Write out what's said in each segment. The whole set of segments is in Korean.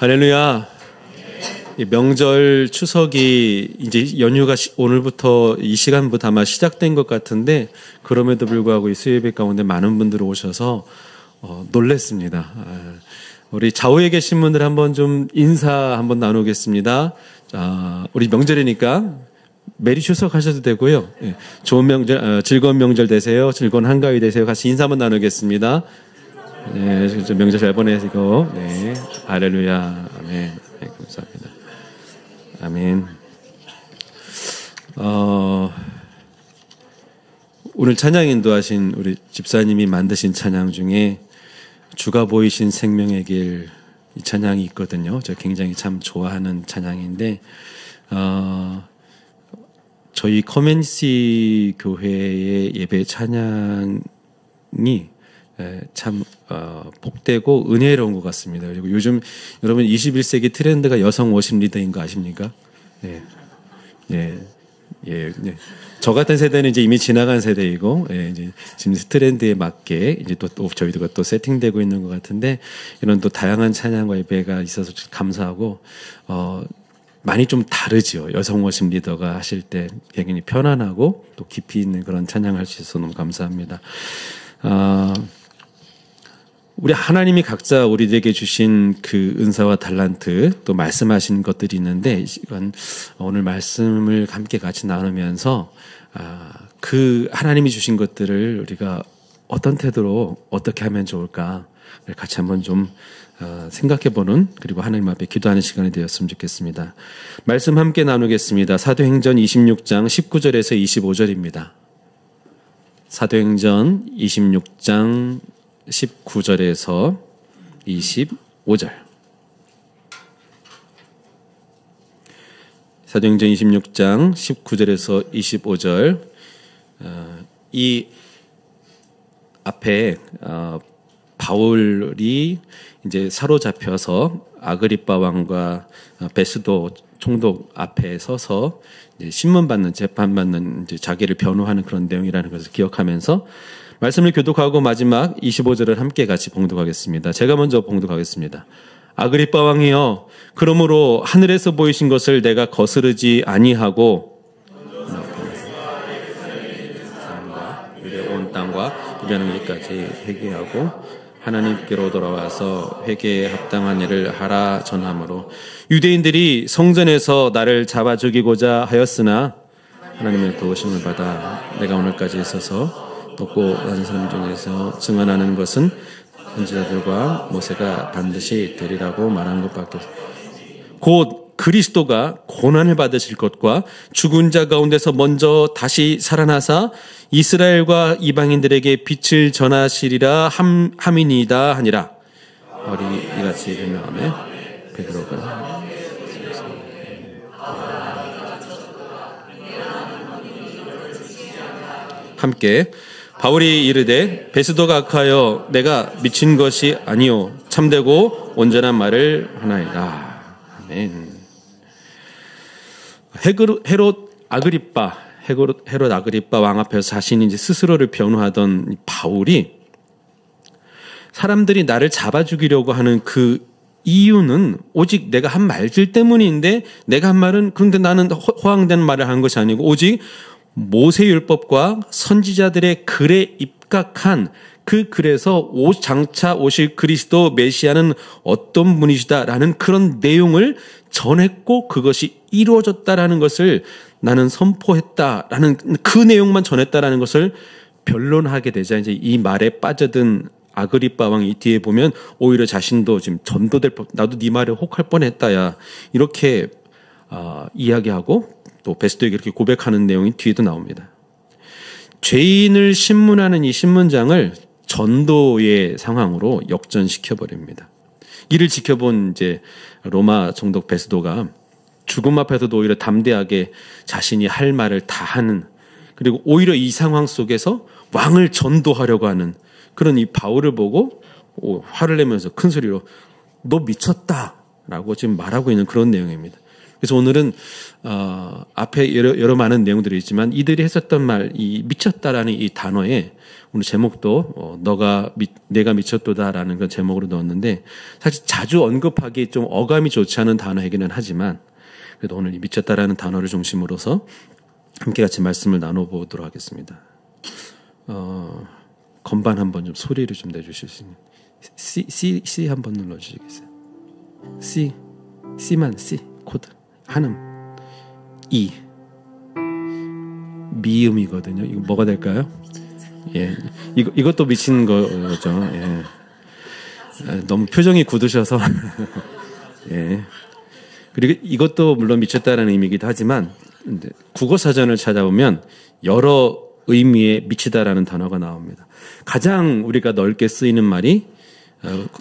할렐루야. 명절 추석이 이제 연휴가 오늘부터 이 시간부터 아마 시작된 것 같은데 그럼에도 불구하고 이 수요예배 가운데 많은 분들 오셔서 놀랬습니다. 우리 좌우에 계신 분들 한번 좀 인사 한번 나누겠습니다. 우리 명절이니까 메리 추석 하셔도 되고요. 좋은 명절, 즐거운 명절 되세요. 즐거운 한가위 되세요. 같이 인사 한번 나누겠습니다. 네, 명절 잘 보내시고, 네, 할렐루야, 아멘. 네, 감사합니다. 아멘. 오늘 찬양 인도하신 우리 집사님이 만드신 찬양 중에 주가 보이신 생명의 길, 이 찬양이 있거든요. 제가 굉장히 참 좋아하는 찬양인데, 저희 커맨시 교회의 예배 찬양이 참 복되고 은혜로운 것 같습니다. 그리고 요즘 여러분 21세기 트렌드가 여성 워십 리더인 거 아십니까? 네. 예. 예. 예. 저 같은 세대는 이제 이미 지나간 세대이고, 예, 이제 지금 트렌드에 맞게 이제 또 저희가 또 세팅되고 있는 것 같은데, 이런 또 다양한 찬양과 예배가 있어서 감사하고, 많이 좀 다르지요. 여성 워십 리더가 하실 때 굉장히 편안하고 또 깊이 있는 그런 찬양할 수 있어서 너무 감사합니다. 우리 하나님이 각자 우리에게 주신 그 은사와 달란트 또 말씀하신 것들이 있는데 이건 오늘 말씀을 함께 같이 나누면서 그 하나님이 주신 것들을 우리가 어떤 태도로 어떻게 하면 좋을까 같이 한번 좀 생각해보는 그리고 하나님 앞에 기도하는 시간이 되었으면 좋겠습니다. 말씀 함께 나누겠습니다. 사도행전 26장 19절에서 25절입니다. 사도행전 26장 19절에서 25절. 사도행전 26장 19절에서 25절. 이 앞에 바울이 이제 사로잡혀서 아그리빠 왕과 베스도 총독 앞에 서서 이제 신문받는 재판받는 이제 자기를 변호하는 그런 내용이라는 것을 기억하면서 말씀을 교독하고 마지막 25절을 함께 같이 봉독하겠습니다. 제가 먼저 봉독하겠습니다. 아그리빠 왕이여, 그러므로 하늘에서 보이신 것을 내가 거스르지 아니하고 온 땅과 이르는 일까지 회개하고 하나님께로 돌아와서 회개에 합당한 일을 하라 전함으로 유대인들이 성전에서 나를 잡아 죽이고자 하였으나 하나님의 도우심을 받아 내가 오늘까지 있어서 돕고 한 사람 중에서 증언하는 것은 선지자들과 모세가 반드시 되리라고 말한 것밖에 없습니다. 곧 그리스도가 고난을 받으실 것과 죽은 자 가운데서 먼저 다시 살아나사 이스라엘과 이방인들에게 빛을 전하시리라 함이니이다 하니라. 바울이 이같이 변명하며 베드로가 함께 바울이 이르되 베스도가 악하여 내가 미친 것이 아니요 참되고 온전한 말을 하나이다. 아멘. 헤롯 아그리빠 왕 앞에서 자신이 이제 스스로를 변호하던 바울이 사람들이 나를 잡아 죽이려고 하는 그 이유는 오직 내가 한 말들 때문인데 내가 한 말은 그런데 나는 허황된 말을 한 것이 아니고 오직 모세율법과 선지자들의 글에 입각한 그 글에서 장차 오실 그리스도 메시아는 어떤 분이시다라는 그런 내용을 전했고 그것이 이루어졌다라는 것을 나는 선포했다라는 그 내용만 전했다라는 것을 변론하게 되자 이제 이 말에 빠져든 아그리빠 왕이 뒤에 보면 오히려 자신도 지금 전도될 나도 네 말에 혹할 뻔했다야 이렇게 이야기하고 또 베스도에게 이렇게 고백하는 내용이 뒤에도 나옵니다. 죄인을 신문하는 이 신문장을 전도의 상황으로 역전시켜 버립니다. 이를 지켜본 이제 로마 총독 베스도가 죽음 앞에서도 오히려 담대하게 자신이 할 말을 다 하는 그리고 오히려 이 상황 속에서 왕을 전도하려고 하는 그런 이 바울을 보고 화를 내면서 큰 소리로 너 미쳤다라고 지금 말하고 있는 그런 내용입니다. 그래서 오늘은 앞에 여러 많은 내용들이 있지만 이들이 했었던 말, 이 미쳤다라는 이 단어에 오늘 제목도 내가 미쳤도다라는 그런 제목으로 넣었는데, 사실 자주 언급하기 좀 어감이 좋지 않은 단어이기는 하지만 그래도 오늘 이 미쳤다라는 단어를 중심으로서 함께 같이 말씀을 나눠보도록 하겠습니다. 건반 한번 좀 소리를 좀 내주실 수 있는 C 한번 눌러주시겠어요? C만 C 코드 한음 E 미음이거든요. 이거 뭐가 될까요? 예, 이것도 미친 거죠. 예. 너무 표정이 굳으셔서 예. 그리고 이것도 물론 미쳤다라는 의미이기도 하지만 국어 사전을 찾아보면 여러 의미의 미치다라는 단어가 나옵니다. 가장 우리가 넓게 쓰이는 말이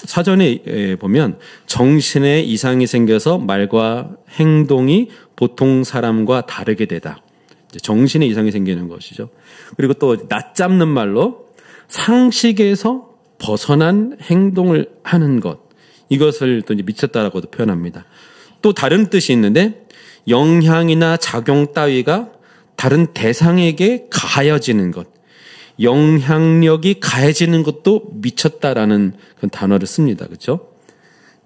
사전에 보면 정신에 이상이 생겨서 말과 행동이 보통 사람과 다르게 되다. 정신에 이상이 생기는 것이죠. 그리고 또 낮잡는 말로 상식에서 벗어난 행동을 하는 것. 이것을 또 이제 미쳤다라고도 표현합니다. 또 다른 뜻이 있는데 영향이나 작용 따위가 다른 대상에게 가해지는 것. 영향력이 가해지는 것도 미쳤다라는 그런 단어를 씁니다. 그렇죠?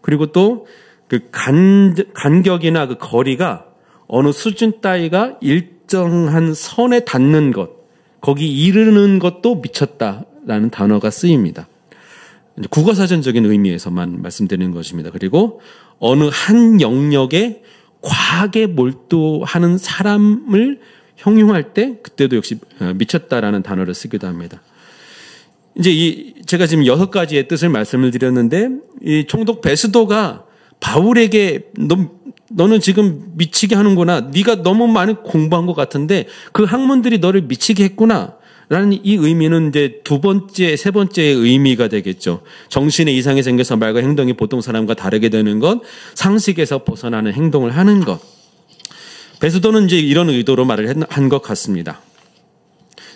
그리고 또 그 간격이나 그 거리가 어느 수준 따위가 일정한 선에 닿는 것, 거기 이르는 것도 미쳤다라는 단어가 쓰입니다. 국어사전적인 의미에서만 말씀드리는 것입니다. 그리고 어느 한 영역에 과하게 몰두하는 사람을 형용할 때 그때도 역시 미쳤다라는 단어를 쓰기도 합니다. 이제 제가 지금 6가지의 뜻을 말씀을 드렸는데 이 총독 베스도가 바울에게 너는 지금 미치게 하는구나. 네가 너무 많이 공부한 것 같은데 그 학문들이 너를 미치게 했구나. 라는 이 의미는 이제 세 번째의 의미가 되겠죠. 정신에 이상이 생겨서 말과 행동이 보통 사람과 다르게 되는 것, 상식에서 벗어나는 행동을 하는 것. 베스도는 이제 이런 의도로 말을 한 것 같습니다.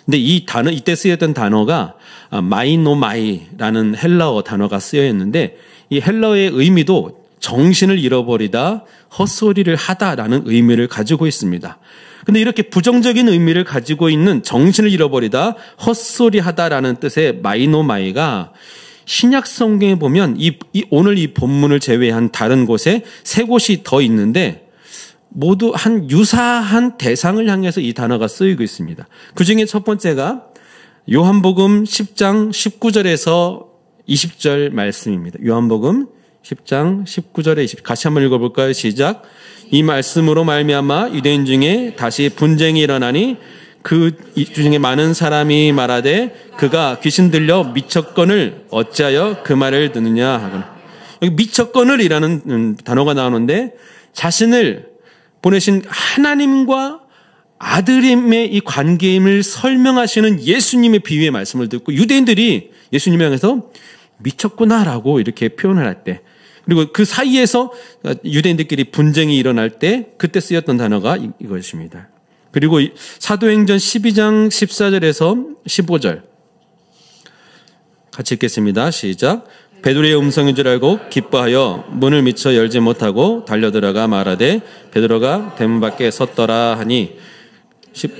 근데 이때 쓰였던 단어가 마이노마이라는 헬라어 단어가 쓰여 있는데 이 헬라어의 의미도 정신을 잃어버리다, 헛소리를 하다라는 의미를 가지고 있습니다. 근데 이렇게 부정적인 의미를 가지고 있는 정신을 잃어버리다, 헛소리하다라는 뜻의 마이노마이가 신약 성경에 보면 오늘 이 본문을 제외한 다른 곳에 3곳이 더 있는데 모두 유사한 대상을 향해서 이 단어가 쓰이고 있습니다. 그 중에 첫 번째가 요한복음 10장 19절에서 20절 말씀입니다. 요한복음 10장 19절에 20절 같이 한번 읽어볼까요? 시작. 이 말씀으로 말미암아 유대인 중에 다시 분쟁이 일어나니 그 중에 많은 사람이 말하되 그가 귀신 들려 미쳤거늘 어찌하여 그 말을 듣느냐 하거나. 여기 미쳤거늘이라는 단어가 나오는데 자신을 보내신 하나님과 아들임의 이 관계임을 설명하시는 예수님의 비유의 말씀을 듣고 유대인들이 예수님을 향해서 미쳤구나라고 이렇게 표현을 할 때, 그리고 그 사이에서 유대인들끼리 분쟁이 일어날 때 그때 쓰였던 단어가 이것입니다. 그리고 사도행전 12장 14절에서 15절 같이 읽겠습니다. 시작. 베드로의 음성인 줄 알고 기뻐하여 문을 미쳐 열지 못하고 달려들어가 말하되 베드로가 대문 밖에 섰더라 하니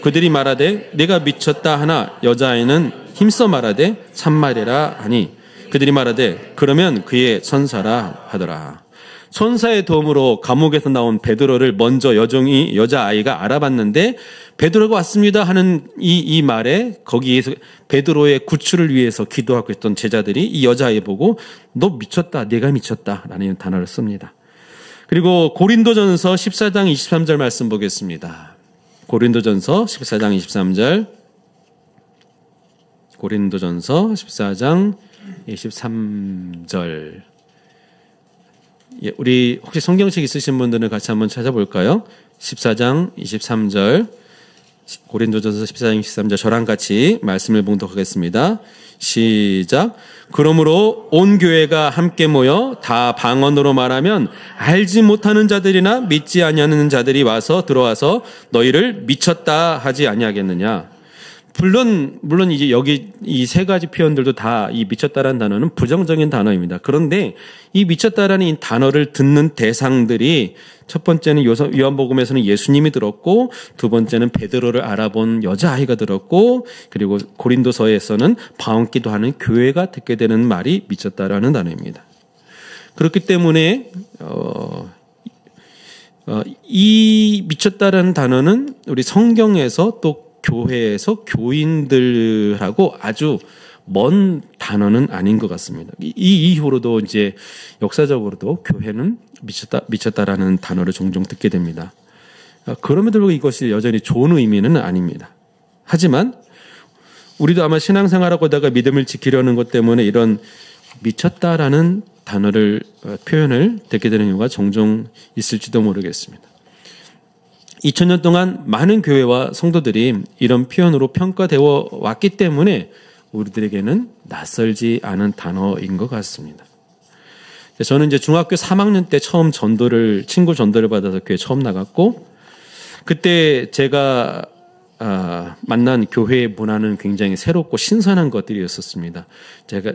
그들이 말하되 내가 미쳤다 하나 여자아이는 힘써 말하되 참말이라 하니 그들이 말하되 그러면 그의 천사라 하더라. 천사의 도움으로 감옥에서 나온 베드로를 먼저 여자아이가 알아봤는데 베드로가 왔습니다 하는 이 말에 거기에서 베드로의 구출을 위해서 기도하고 있던 제자들이 이 여자아이 보고 너 미쳤다, 내가 미쳤다 라는 단어를 씁니다. 그리고 고린도전서 14장 23절 말씀 보겠습니다. 고린도전서 14장 23절 고린도전서 14장 23절 우리 혹시 성경책 있으신 분들은 같이 한번 찾아볼까요? 14장 23절 고린도전서 14장 23절 저랑 같이 말씀을 봉독하겠습니다. 시작. 그러므로 온 교회가 함께 모여 다 방언으로 말하면 알지 못하는 자들이나 믿지 아니하는 자들이 들어와서 너희를 미쳤다 하지 아니하겠느냐. 물론 이제 여기 이 세 가지 표현들도 다 이 미쳤다라는 단어는 부정적인 단어입니다. 그런데 이 미쳤다라는 이 단어를 듣는 대상들이 첫 번째는 요한복음에서는 예수님이 들었고, 두 번째는 베드로를 알아본 여자아이가 들었고, 그리고 고린도서에서는 방언기도 하는 교회가 듣게 되는 말이 미쳤다라는 단어입니다. 그렇기 때문에 이 미쳤다라는 단어는 우리 성경에서 또 교회에서 교인들하고 아주 먼 단어는 아닌 것 같습니다. 이 이후로도 이제 역사적으로도 교회는 미쳤다라는 단어를 종종 듣게 됩니다. 그럼에도 불구하고 이것이 여전히 좋은 의미는 아닙니다. 하지만 우리도 아마 신앙생활하고 하다가 믿음을 지키려는 것 때문에 이런 미쳤다라는 표현을 듣게 되는 경우가 종종 있을지도 모르겠습니다. 2000년 동안 많은 교회와 성도들이 이런 표현으로 평가되어 왔기 때문에 우리들에게는 낯설지 않은 단어인 것 같습니다. 저는 이제 중학교 3학년 때 처음 친구 전도를 받아서 교회 처음 나갔고, 그때 제가 만난 교회의 문화는 굉장히 새롭고 신선한 것들이었었습니다. 제가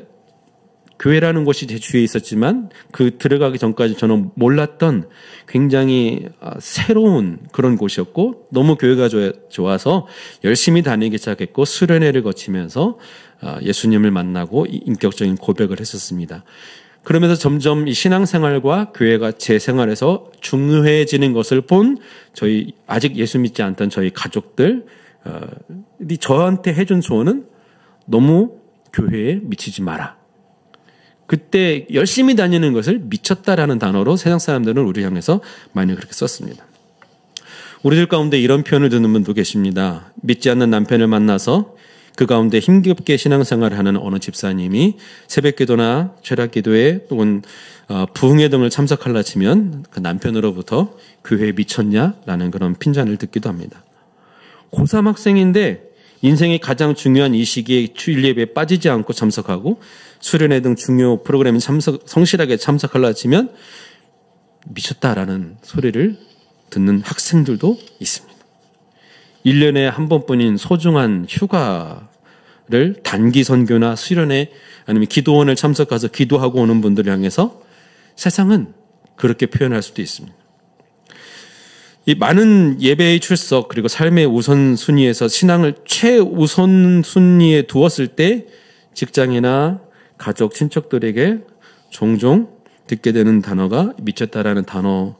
교회라는 곳이 제 주위에 있었지만 그 들어가기 전까지 저는 몰랐던 굉장히 새로운 그런 곳이었고, 너무 교회가 좋아서 열심히 다니기 시작했고, 수련회를 거치면서 예수님을 만나고 인격적인 고백을 했었습니다. 그러면서 점점 이 신앙생활과 교회가 제 생활에서 중요해지는 것을 본 저희 아직 예수 믿지 않던 저희 가족들이 저한테 해준 조언은 너무 교회에 미치지 마라. 그때 열심히 다니는 것을 미쳤다라는 단어로 세상 사람들은 우리 향해서 많이 그렇게 썼습니다. 우리들 가운데 이런 표현을 듣는 분도 계십니다. 믿지 않는 남편을 만나서 그 가운데 힘겹게 신앙생활을 하는 어느 집사님이 새벽기도나 철학기도에 또는 부흥회 등을 참석하려 치면 그 남편으로부터 교회에 미쳤냐라는 그런 핀잔을 듣기도 합니다. 고3 학생인데 인생의 가장 중요한 이 시기에 주일 예배에 빠지지 않고 참석하고 수련회 등 중요 프로그램에 성실하게 참석하려 치면 미쳤다라는 소리를 듣는 학생들도 있습니다. 1년에 한 번뿐인 소중한 휴가를 단기 선교나 수련회 아니면 기도원을 참석해서 기도하고 오는 분들을 향해서 세상은 그렇게 표현할 수도 있습니다. 이 많은 예배의 출석 그리고 삶의 우선순위에서 신앙을 최우선순위에 두었을 때 직장이나 가족, 친척들에게 종종 듣게 되는 단어가 미쳤다라는 단어일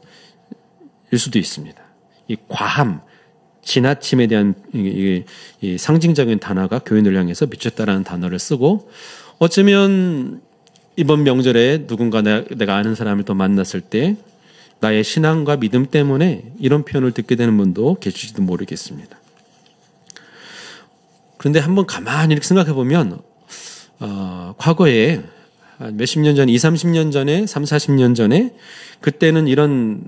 수도 있습니다. 이 과함, 지나침에 대한 이 상징적인 단어가 교인을 향해서 미쳤다라는 단어를 쓰고, 어쩌면 이번 명절에 누군가 내가 아는 사람을 또 만났을 때 나의 신앙과 믿음 때문에 이런 표현을 듣게 되는 분도 계실지도 모르겠습니다. 그런데 한번 가만히 이렇게 생각해 보면 과거에 몇십 년 전, 20-30년 전에, 30-40년 전에 그때는 이런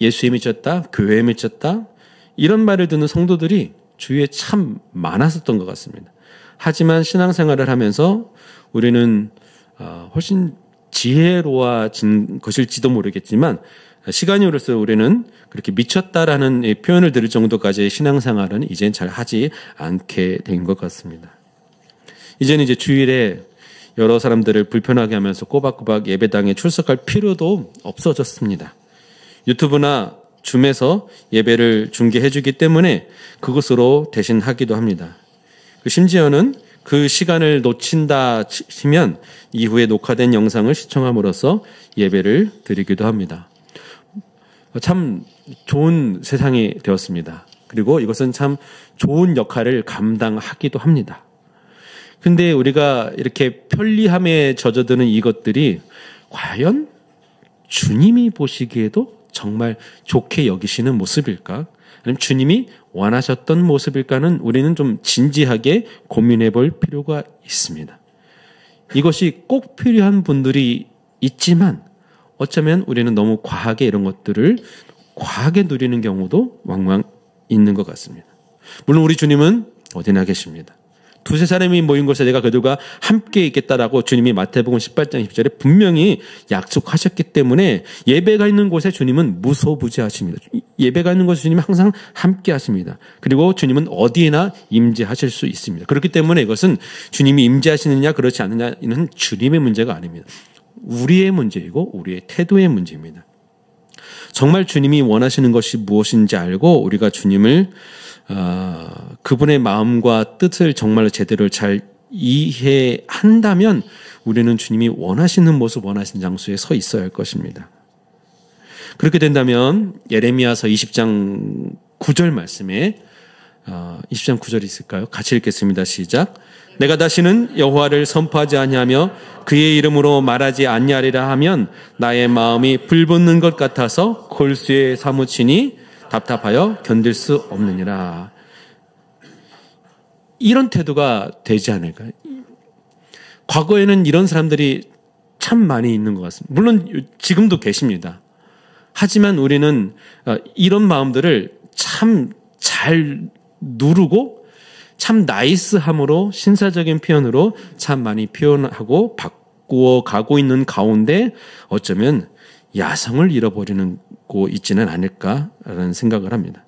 예수에 미쳤다, 교회에 미쳤다 이런 말을 듣는 성도들이 주위에 참 많았었던 것 같습니다. 하지만 신앙생활을 하면서 우리는 훨씬 지혜로워진 것일지도 모르겠지만 시간이 흐를수록 우리는 그렇게 미쳤다라는 표현을 들을 정도까지의 신앙생활은 이제는 잘 하지 않게 된 것 같습니다. 이제는 이제 주일에 여러 사람들을 불편하게 하면서 꼬박꼬박 예배당에 출석할 필요도 없어졌습니다. 유튜브나 줌에서 예배를 중계해 주기 때문에 그것으로 대신 하기도 합니다. 심지어는 그 시간을 놓친다 치면 이후에 녹화된 영상을 시청함으로써 예배를 드리기도 합니다. 참 좋은 세상이 되었습니다. 그리고 이것은 참 좋은 역할을 감당하기도 합니다. 근데 우리가 이렇게 편리함에 젖어드는 이것들이 과연 주님이 보시기에도 정말 좋게 여기시는 모습일까? 아니면 주님이 원하셨던 모습일까는 우리는 좀 진지하게 고민해 볼 필요가 있습니다. 이것이 꼭 필요한 분들이 있지만 어쩌면 우리는 너무 과하게 이런 것들을 과하게 누리는 경우도 왕왕 있는 것 같습니다. 물론 우리 주님은 어디나 계십니다. 두세 사람이 모인 곳에 내가 그들과 함께 있겠다라고 주님이 마태복음 18장 10절에 분명히 약속하셨기 때문에 예배가 있는 곳에 주님은 무소부재하십니다. 예배가 있는 곳에 주님은 항상 함께 하십니다. 그리고 주님은 어디에나 임재하실 수 있습니다. 그렇기 때문에 이것은 주님이 임재하시느냐 그렇지 않느냐는 주님의 문제가 아닙니다. 우리의 문제이고 우리의 태도의 문제입니다. 정말 주님이 원하시는 것이 무엇인지 알고 우리가 주님을 그분의 마음과 뜻을 정말 제대로 잘 이해한다면 우리는 주님이 원하시는 모습, 원하시는 장소에 서 있어야 할 것입니다. 그렇게 된다면 예레미야서 20장 9절 말씀에 20장 9절이 있을까요? 같이 읽겠습니다. 시작. 내가 다시는 여호와를 선포하지 아니하며 그의 이름으로 말하지 아니하리라 하면 나의 마음이 불붙는 것 같아서 골수에 사무치니 답답하여 견딜 수 없느니라. 이런 태도가 되지 않을까요? 과거에는 이런 사람들이 참 많이 있는 것 같습니다. 물론 지금도 계십니다. 하지만 우리는 이런 마음들을 참 잘 누르고 참 나이스함으로 신사적인 표현으로 참 많이 표현하고 바꾸어 가고 있는 가운데 어쩌면 야성을 잃어버리고 있지는 않을까라는 생각을 합니다.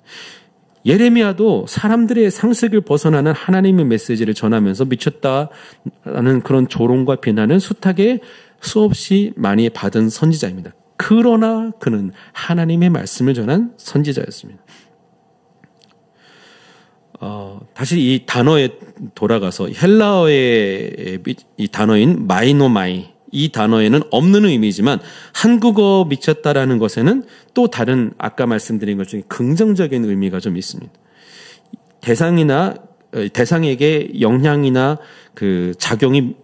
예레미야도 사람들의 상식을 벗어나는 하나님의 메시지를 전하면서 미쳤다라는 그런 조롱과 비난을 숱하게 수없이 많이 받은 선지자입니다. 그러나 그는 하나님의 말씀을 전한 선지자였습니다. 다시 이 단어에 돌아가서 헬라어의 이 단어인 마이노마이, 이 단어에는 없는 의미지만 한국어 미쳤다라는 것에는 또 다른 아까 말씀드린 것 중에 긍정적인 의미가 좀 있습니다. 대상에게 영향이나 그 작용이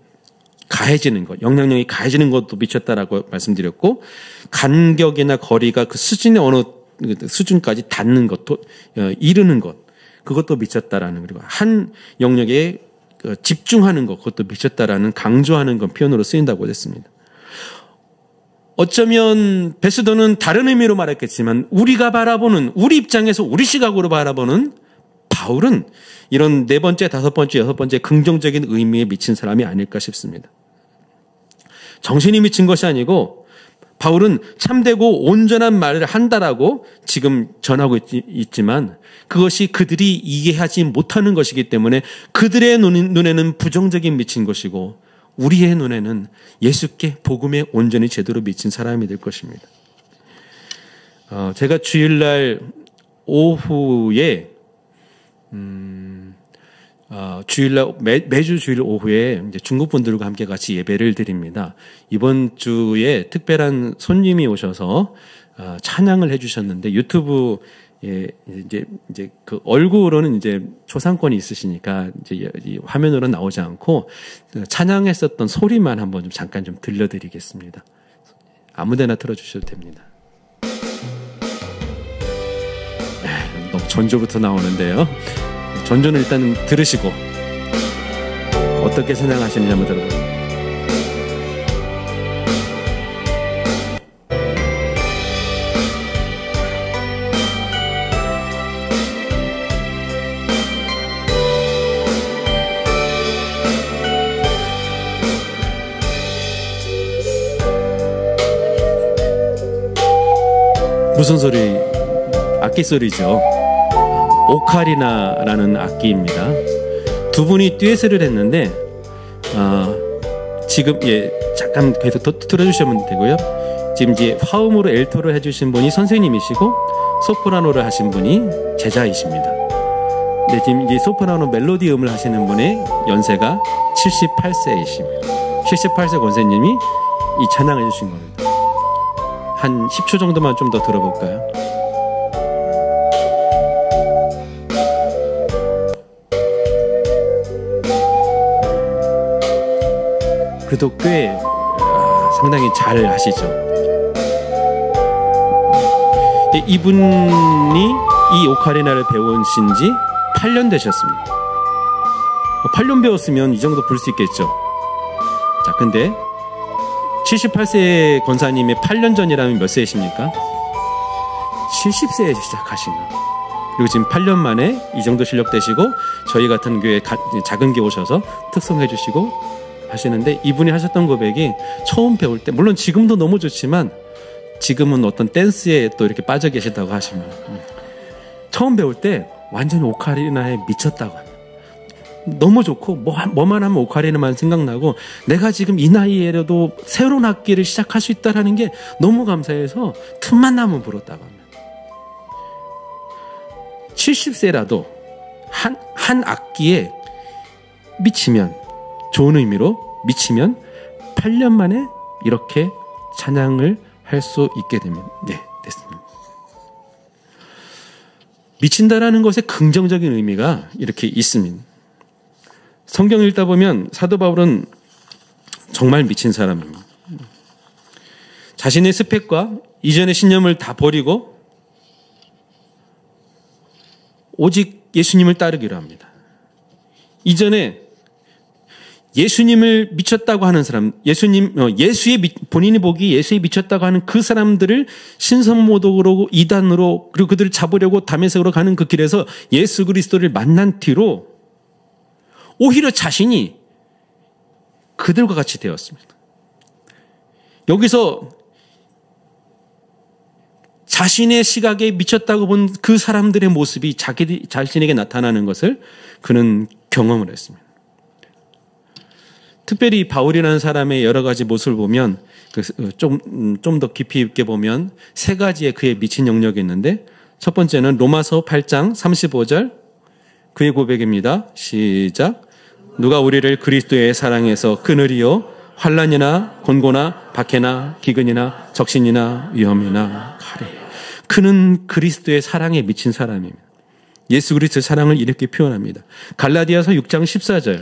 가해지는 것, 영향력이 가해지는 것도 미쳤다라고 말씀드렸고, 간격이나 거리가 그 수준의 어느 수준까지 닿는 것도 이르는 것, 그것도 미쳤다라는, 그리고 한 영역에 집중하는 것, 그것도 미쳤다라는 강조하는 건 표현으로 쓰인다고 했습니다. 어쩌면 베스더는 다른 의미로 말했겠지만 우리가 바라보는, 우리 입장에서 우리 시각으로 바라보는 바울은 이런 네 번째, 다섯 번째, 여섯 번째 긍정적인 의미에 미친 사람이 아닐까 싶습니다. 정신이 미친 것이 아니고 바울은 참되고 온전한 말을 한다라고 지금 전하고 있지만 그것이 그들이 이해하지 못하는 것이기 때문에 그들의 눈에는 부정적인 미친 것이고 우리의 눈에는 예수께 복음에 온전히 제대로 미친 사람이 될 것입니다. 제가 주일날 오후에 매주 주일 오후에 이제 중국 분들과 함께 같이 예배를 드립니다. 이번 주에 특별한 손님이 오셔서 찬양을 해주셨는데 유튜브에 이제 그 얼굴로는 이제 초상권이 있으시니까 이제 이 화면으로 나오지 않고 찬양했었던 소리만 한번 좀 잠깐 좀 들려드리겠습니다. 아무데나 틀어주셔도 됩니다. 너무 전조부터 나오는데요. 전조는 일단 들으시고 어떻게 찬양하시는지 한번 들어보세요. 무슨 소리? 악기 소리죠. 오카리나라는 악기입니다. 두 분이 듀엣을 했는데 지금 잠깐 계속 들어주시면 되고요. 지금 이제 화음으로 엘토를 해주신 분이 선생님이시고 소프라노를 하신 분이 제자이십니다. 네, 지금 이제 소프라노 멜로디 음을 하시는 분의 연세가 78세이십니다. 78세 권사님이 이 찬양을 해주신 겁니다. 한 10초 정도만 좀 더 들어볼까요? 그래도 꽤 상당히 잘 하시죠. 이분이 이 오카리나를 배우신 지 8년 되셨습니다. 8년 배웠으면 이 정도 불 수 있겠죠. 자, 근데 78세 권사님의 8년 전이라면 몇 세이십니까? 70세에 시작하신 거예요. 그리고 지금 8년 만에 이 정도 실력 되시고 저희 같은 교회 작은 교회 오셔서 특성해 주시고 하시는데, 이분이 하셨던 고백이 처음 배울 때, 물론 지금도 너무 좋지만 지금은 어떤 댄스에 또 이렇게 빠져 계시다고 하시면, 처음 배울 때 완전히 오카리나에 미쳤다고 합니다. 너무 좋고 뭐만 하면 오카리나만 생각나고 내가 지금 이 나이에라도 새로운 악기를 시작할 수 있다는 게 너무 감사해서 틈만 나면 불었다고 합니다. 70세라도 한 악기에 미치면, 좋은 의미로 미치면 8년 만에 이렇게 찬양을 할 수 있게 되면, 네, 됐습니다. 미친다라는 것에 긍정적인 의미가 이렇게 있습니다. 성경 읽다 보면 사도 바울은 정말 미친 사람입니다. 자신의 스펙과 이전의 신념을 다 버리고 오직 예수님을 따르기로 합니다. 이전에 예수님을 미쳤다고 하는 사람, 본인이 보기 예수에 미쳤다고 하는 그 사람들을 신선모독으로, 이단으로, 그리고 그들을 잡으려고 다메섹으로 가는 그 길에서 예수 그리스도를 만난 뒤로 오히려 자신이 그들과 같이 되었습니다. 여기서 자신의 시각에 미쳤다고 본 그 사람들의 모습이 자신에게 나타나는 것을 그는 경험을 했습니다. 특별히 바울이라는 사람의 여러 가지 모습을 보면, 좀 더 깊이 있게 보면 세 가지의 그의 미친 영역이 있는데, 첫 번째는 로마서 8장 35절 그의 고백입니다. 시작. 누가 우리를 그리스도의 사랑에서 끊으리요? 환난이나 곤고나 박해나 기근이나 적신이나 위험이나 가래. 그는 그리스도의 사랑에 미친 사람입니다. 예수 그리스도의 사랑을 이렇게 표현합니다. 갈라디아서 6장 14절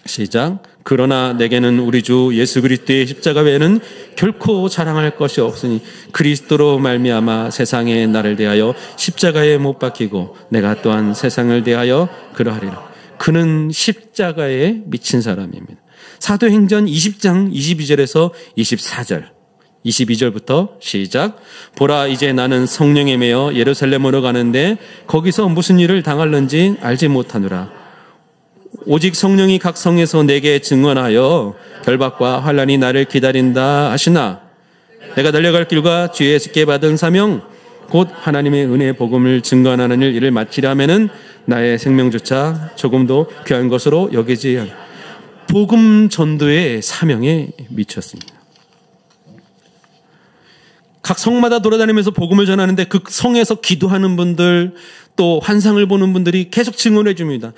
시작. 그러나 내게는 우리 주 예수 그리스도의 십자가 외에는 결코 자랑할 것이 없으니 그리스도로 말미암아 세상에 나를 대하여 십자가에 못 박히고 내가 또한 세상을 대하여 그러하리라. 그는 십자가에 미친 사람입니다. 사도행전 20장 22절에서 24절 22절부터 시작. 보라, 이제 나는 성령에 매여 예루살렘으로 가는데 거기서 무슨 일을 당할는지 알지 못하노라. 오직 성령이 각 성에서 내게 증언하여 결박과 환난이 나를 기다린다 하시나, 내가 달려갈 길과 주의 예수께 받은 사명 곧 하나님의 은혜의 복음을 증거하는 일을 마치려면은 나의 생명조차 조금도 귀한 것으로 여기지 않. 복음 전도의 사명에 미쳤습니다. 각 성마다 돌아다니면서 복음을 전하는데 그 성에서 기도하는 분들, 또 환상을 보는 분들이 계속 증언해 줍니다.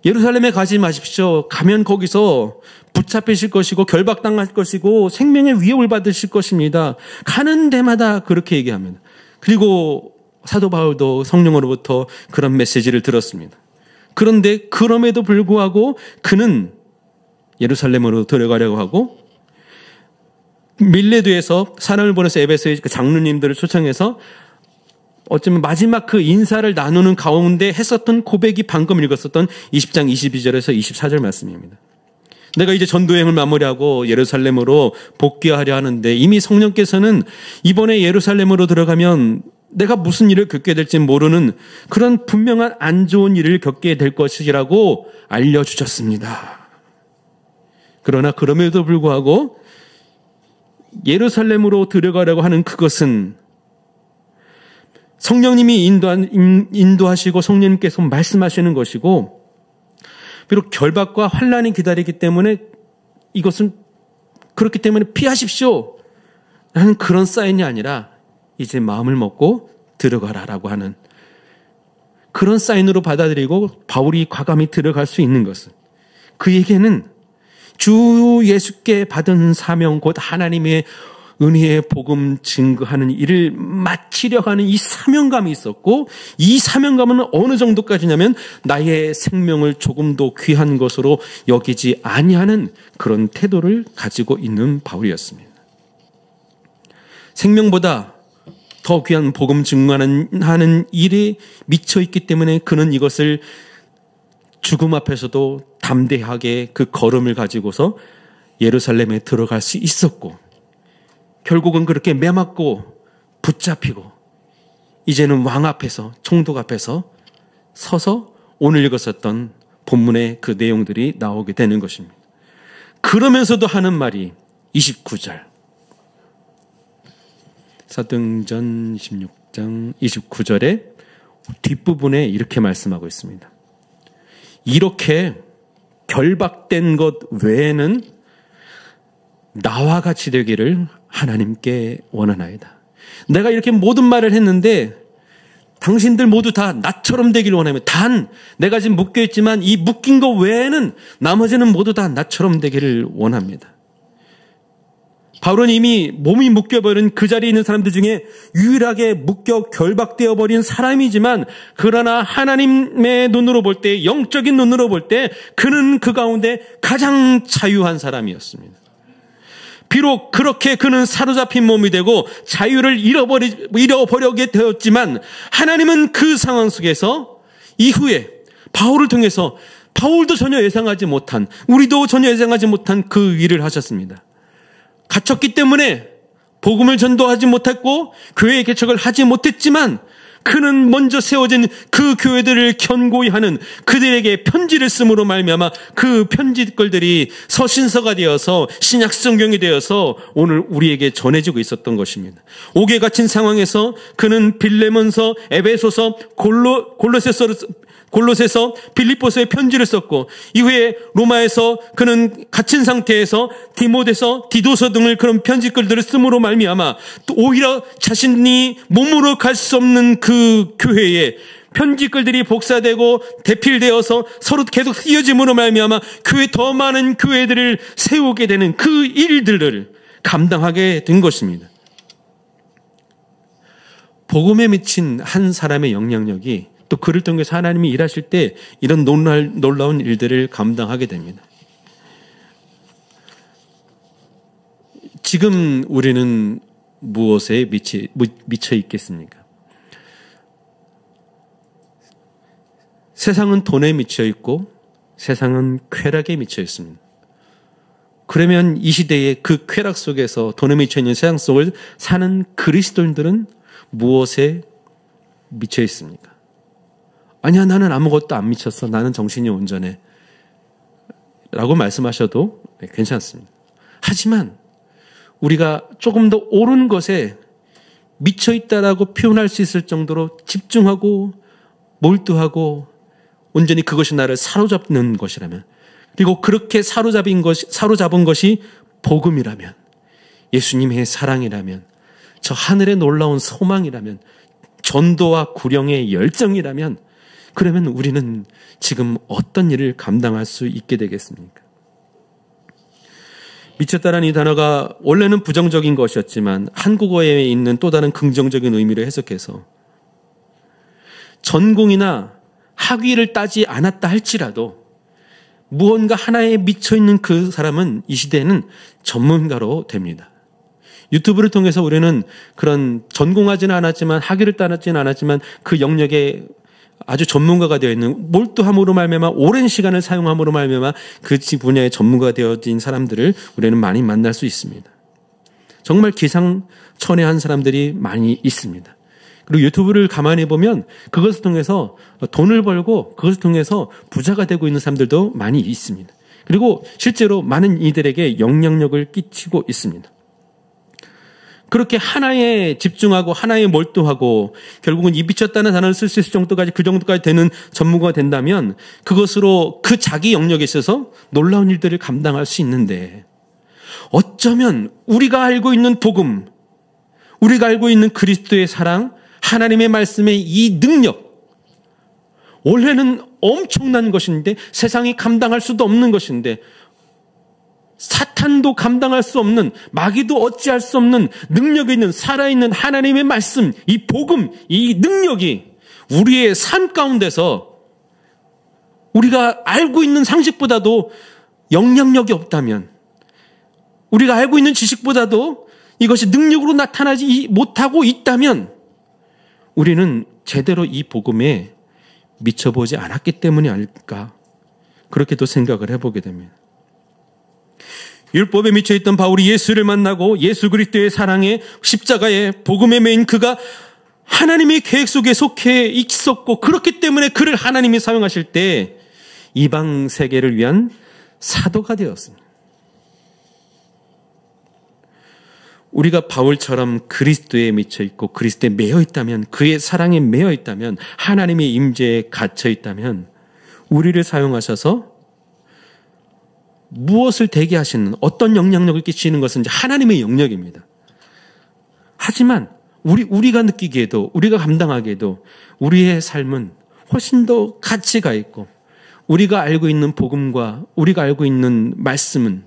예루살렘에 가지 마십시오. 가면 거기서 붙잡히실 것이고 결박당할 것이고 생명의 위협을 받으실 것입니다. 가는 데마다 그렇게 얘기합니다. 그리고 사도 바울도 성령으로부터 그런 메시지를 들었습니다. 그런데 그럼에도 불구하고 그는 예루살렘으로 들어가려고 하고, 밀레도에서 사람을 보내서 에베소의 그 장로님들을 초청해서 어쩌면 마지막 그 인사를 나누는 가운데 했었던 고백이 방금 읽었었던 20장 22절에서 24절 말씀입니다. 내가 이제 전도여행을 마무리하고 예루살렘으로 복귀하려 하는데 이미 성령께서는 이번에 예루살렘으로 들어가면 내가 무슨 일을 겪게 될지 모르는 그런 분명한 안 좋은 일을 겪게 될 것이라고 알려주셨습니다. 그러나 그럼에도 불구하고 예루살렘으로 들어가려고 하는 그것은 성령님이 인도하시고 성령님께서 말씀하시는 것이고, 비록 결박과 환난이 기다리기 때문에 이것은 그렇기 때문에 피하십시오 라는 그런 사인이 아니라 이제 마음을 먹고 들어가라라고 하는 그런 사인으로 받아들이고 바울이 과감히 들어갈 수 있는 것은, 그에게는 주 예수께 받은 사명 곧 하나님의 은혜의 복음 증거하는 일을 마치려 하는 이 사명감이 있었고, 이 사명감은 어느 정도까지냐면 나의 생명을 조금도 귀한 것으로 여기지 아니하는 그런 태도를 가지고 있는 바울이었습니다. 생명보다 더 귀한 복음 증거하는 일에 미쳐 있기 때문에 그는 이것을 죽음 앞에서도 담대하게 그 걸음을 가지고서 예루살렘에 들어갈 수 있었고, 결국은 그렇게 매맞고 붙잡히고 이제는 왕 앞에서, 총독 앞에서 서서 오늘 읽었었던 본문의 그 내용들이 나오게 되는 것입니다. 그러면서도 하는 말이 29절. 사도행전 16장 29절에 뒷부분에 이렇게 말씀하고 있습니다. 이렇게 결박된 것 외에는 나와 같이 되기를 하나님께 원하나이다. 내가 이렇게 모든 말을 했는데 당신들 모두 다 나처럼 되기를 원하며, 단 내가 지금 묶여있지만 이 묶인 것 외에는 나머지는 모두 다 나처럼 되기를 원합니다. 바울은 이미 몸이 묶여버린 그 자리에 있는 사람들 중에 유일하게 묶여 결박되어 버린 사람이지만, 그러나 하나님의 눈으로 볼 때, 영적인 눈으로 볼 때 그는 그 가운데 가장 자유한 사람이었습니다. 비록 그렇게 그는 사로잡힌 몸이 되고 자유를 잃어버리게 되었지만, 하나님은 그 상황 속에서 이후에 바울을 통해서, 바울도 전혀 예상하지 못한, 우리도 전혀 예상하지 못한 그 일을 하셨습니다. 갇혔기 때문에 복음을 전도하지 못했고 교회의 개척을 하지 못했지만, 그는 먼저 세워진 그 교회들을 견고히 하는 그들에게 편지를 쓰므로 말미암아 그 편지글들이 서신서가 되어서 신약 성경이 되어서 오늘 우리에게 전해지고 있었던 것입니다. 옥에 갇힌 상황에서 그는 빌레몬서, 에베소서, 골로새서, 빌립보서에 편지를 썼고, 이후에 로마에서 그는 갇힌 상태에서 디모데서, 디도서 등을 그런 편지글들을 쓰므로 말미암아 또 오히려 자신이 몸으로 갈 수 없는 그 교회에 편지글들이 복사되고 대필되어서 서로 계속 쓰여짐으로 말미암아 교회 더 많은 교회들을 세우게 되는 그 일들을 감당하게 된 것입니다. 복음에 미친 한 사람의 영향력이 또 그를 통해서 하나님이 일하실 때 이런 놀라운 일들을 감당하게 됩니다. 지금 우리는 무엇에 미쳐 있겠습니까? 세상은 돈에 미쳐 있고 세상은 쾌락에 미쳐 있습니다. 그러면 이 시대의 그 쾌락 속에서, 돈에 미쳐 있는 세상 속을 사는 그리스도인들은 무엇에 미쳐 있습니까? 아니야, 나는 아무것도 안 미쳤어. 나는 정신이 온전해. 라고 말씀하셔도 괜찮습니다. 하지만 우리가 조금 더 옳은 것에 미쳐있다라고 표현할 수 있을 정도로 집중하고 몰두하고 온전히 그것이 나를 사로잡는 것이라면, 그리고 그렇게 사로잡은 것이 복음이라면, 예수님의 사랑이라면, 저 하늘의 놀라운 소망이라면, 전도와 구령의 열정이라면, 그러면 우리는 지금 어떤 일을 감당할 수 있게 되겠습니까? 미쳤다라는 이 단어가 원래는 부정적인 것이었지만 한국어에 있는 또 다른 긍정적인 의미를 해석해서, 전공이나 학위를 따지 않았다 할지라도 무언가 하나에 미쳐있는 그 사람은 이 시대에는 전문가로 됩니다. 유튜브를 통해서 우리는 그런 전공하지는 않았지만, 학위를 따지는 않았지만 그 영역에 아주 전문가가 되어 있는, 몰두함으로 말미암아 오랜 시간을 사용함으로 말미암아 그 분야의 전문가가 되어진 사람들을 우리는 많이 만날 수 있습니다. 정말 기상천외한 사람들이 많이 있습니다. 그리고 유튜브를 가만히 보면 그것을 통해서 돈을 벌고 그것을 통해서 부자가 되고 있는 사람들도 많이 있습니다. 그리고 실제로 많은 이들에게 영향력을 끼치고 있습니다. 그렇게 하나에 집중하고 하나에 몰두하고 결국은 이 미쳤다는 단어를 쓸 수 있을 정도까지, 그 정도까지 되는 전문가가 된다면 그것으로 그 자기 영역에 있어서 놀라운 일들을 감당할 수 있는데, 어쩌면 우리가 알고 있는 복음, 우리가 알고 있는 그리스도의 사랑, 하나님의 말씀의 이 능력, 원래는 엄청난 것인데, 세상이 감당할 수도 없는 것인데, 사탄도 감당할 수 없는, 마귀도 어찌할 수 없는 능력이 있는 살아있는 하나님의 말씀, 이 복음, 이 능력이 우리의 삶 가운데서 우리가 알고 있는 상식보다도 영향력이 없다면, 우리가 알고 있는 지식보다도 이것이 능력으로 나타나지 못하고 있다면 우리는 제대로 이 복음에 미쳐보지 않았기 때문이 아닐까, 그렇게도 생각을 해보게 됩니다. 율법에 미쳐있던 바울이 예수를 만나고 예수 그리스도의 사랑에, 십자가에, 복음에 매인 그가 하나님의 계획 속에 속해 있었고 그렇기 때문에 그를 하나님이 사용하실 때 이방 세계를 위한 사도가 되었습니다. 우리가 바울처럼 그리스도에 미쳐 있고 그리스도에 매여 있다면, 그의 사랑에 매여 있다면, 하나님의 임재에 갇혀 있다면 우리를 사용하셔서 무엇을 되게 하시는, 어떤 영향력을 끼치는 것은 하나님의 영역입니다. 하지만 우리가 느끼기에도, 우리가 감당하기에도 우리의 삶은 훨씬 더 가치가 있고, 우리가 알고 있는 복음과 우리가 알고 있는 말씀은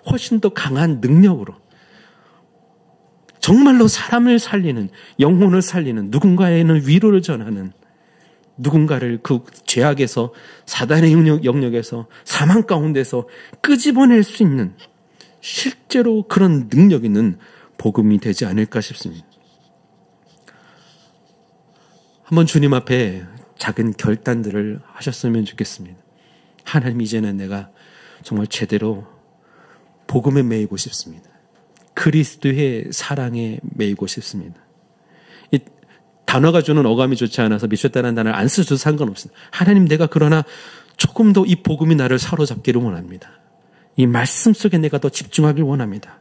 훨씬 더 강한 능력으로 정말로 사람을 살리는, 영혼을 살리는, 누군가에는 위로를 전하는, 누군가를 그 죄악에서, 사단의 영역에서, 사망 가운데서 끄집어낼 수 있는 실제로 그런 능력 있는 복음이 되지 않을까 싶습니다. 한번 주님 앞에 작은 결단들을 하셨으면 좋겠습니다. 하나님, 이제는 내가 정말 제대로 복음에 매이고 싶습니다. 그리스도의 사랑에 매이고 싶습니다. 이 단어가 주는 어감이 좋지 않아서 미쳤다는 단어를 안 쓰셔도 상관없습니다. 하나님, 내가 그러나 조금 더 이 복음이 나를 사로잡기를 원합니다. 이 말씀 속에 내가 더 집중하길 원합니다.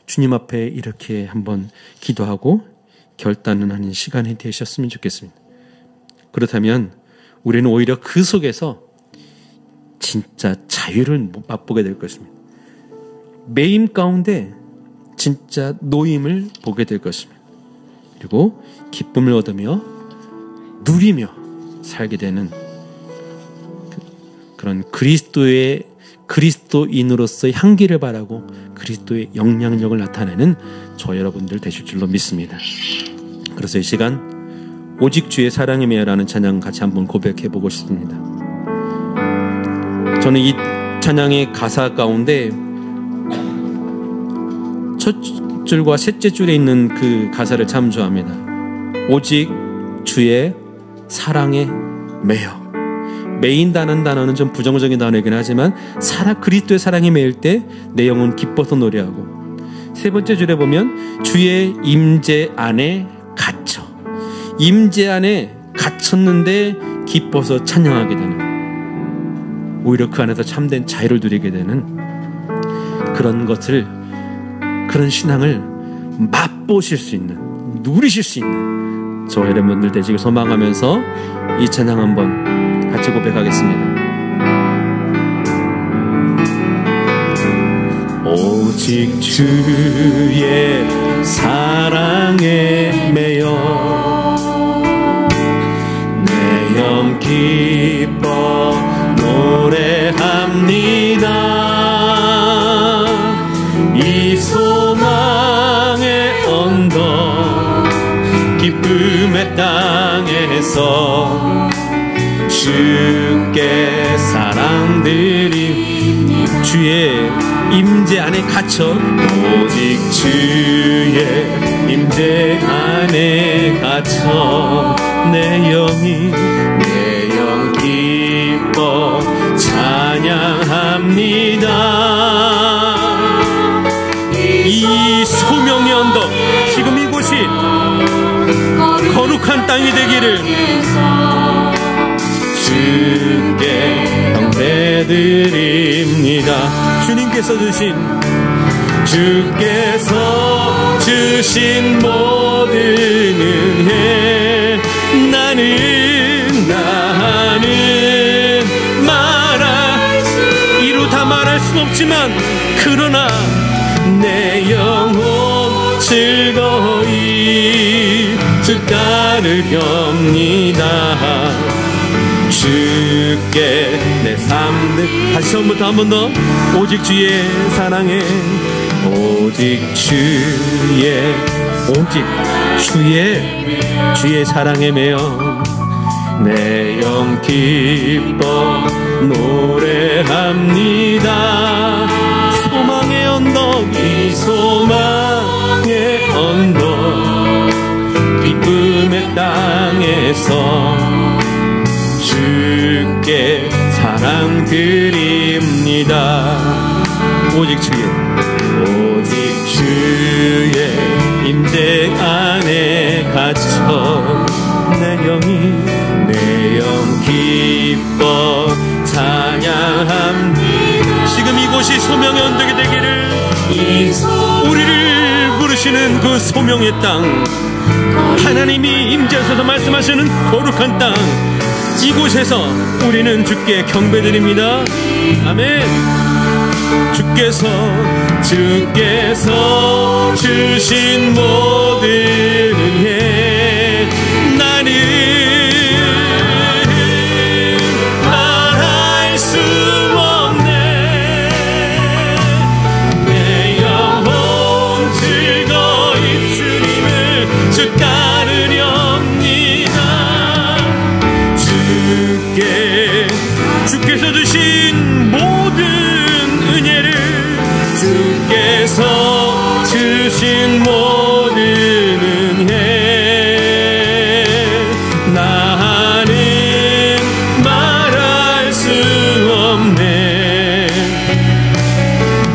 주님 앞에 이렇게 한번 기도하고 결단을 하는 시간이 되셨으면 좋겠습니다. 그렇다면 우리는 오히려 그 속에서 진짜 자유를 맛보게 될 것입니다. 매임 가운데 진짜 노임을 보게 될 것입니다. 그리고 기쁨을 얻으며 누리며 살게 되는 그런 그리스도인으로서의 향기를 바라고 그리스도의 영향력을 나타내는 저 여러분들 되실 줄로 믿습니다. 그래서 이 시간 오직 주의 사랑에 매여라는 찬양 같이 한번 고백해 보고 싶습니다. 저는 이 찬양의 가사 가운데 첫 줄과 셋째 줄에 있는 그 가사를 참 좋아합니다. 오직 주의 사랑에 매여. 매인다는 단어는 좀 부정적인 단어이긴 하지만 그리스도의 사랑에 매일 때 내 영혼 기뻐서 노래하고, 세 번째 줄에 보면 주의 임재 안에 갇혀. 임재 안에 갇혔는데 기뻐서 찬양하게 되는, 오히려 그 안에서 참된 자유를 누리게 되는 그런 것을, 그런 신앙을 맛보실 수 있는, 누리실 수 있는 저 여러분들 되시길 소망하면서 이 찬양 한번 같이 고백하겠습니다. 오직 주의 사랑에 매여 내 영 기뻐 노래합니다. 이 소망의 언덕 기쁨의 땅에서 주께 사랑드림. 주의 임재 안에 갇혀, 오직 주의 임재 안에 갇혀 내 영이 내 영 기뻐 찬양합니다. 이 소명의 언덕, 지금 이곳이 거룩한 땅이 되기를 주께 경배드립니다. 주께서 주신 모든 은혜 나는 이루 다 말할 수 없지만 그러나 내 영혼 즐거이 주 따르렵니다. 주께 내 삶. 다시 처음부터 한 번 더. 오직 주의 사랑에, 오직 주의 사랑에 매여 내 영 기뻐 노래합니다. 소망의 언덕, 이 소망의 언덕 기쁨의 땅에서 주께 사랑 드립니다. 오직 주의 임재 안에 바쳐 내 영 기뻐 찬양합니다. 지금 이곳이 소명의 언덕이 되기를, 우리를 부르시는 그 소명의 땅, 하나님이 임재하셔서 말씀하시는 거룩한 땅, 이곳에서 우리는 주께 경배드립니다. 아멘. 주께서 주신 모든 은혜 나는 말할 수 없네. 내 영혼 즐거이 주님을 주 따르렵니다. 주께서 주신 모든 은혜를, 주께서 주신 모든 은혜 나는 말할 수 없네.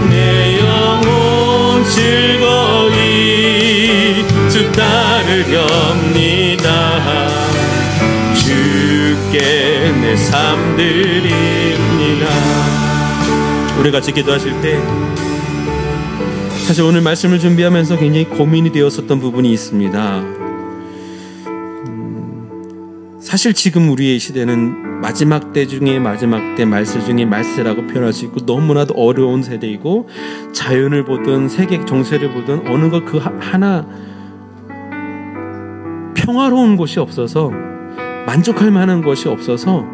내 영혼 즐거이 주 따르렵니다. 주께 내 삶 드립니다. 우리 같이 기도하실 때 사실 오늘 말씀을 준비하면서 굉장히 고민이 되었었던 부분이 있습니다. 사실 지금 우리의 시대는 마지막 때 중에 마지막 때, 말세 중에 말세라고 표현할 수 있고 너무나도 어려운 세대이고, 자연을 보든 세계 정세를 보든 어느 것 그 하나 평화로운 곳이 없어서, 만족할 만한 것이 없어서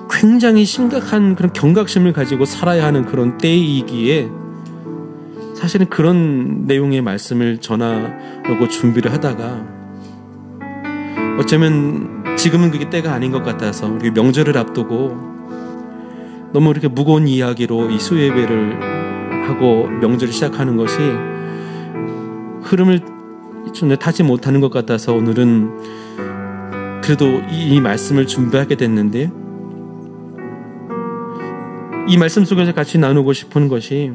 굉장히 심각한 그런 경각심을 가지고 살아야 하는 그런 때이기에 사실은 그런 내용의 말씀을 전하려고 준비를 하다가 어쩌면 지금은 그게 때가 아닌 것 같아서, 우리 명절을 앞두고 너무 이렇게 무거운 이야기로 이 수요예배를 하고 명절을 시작하는 것이 흐름을 타지 못하는 것 같아서 오늘은 그래도 이 말씀을 준비하게 됐는데, 이 말씀 속에서 같이 나누고 싶은 것이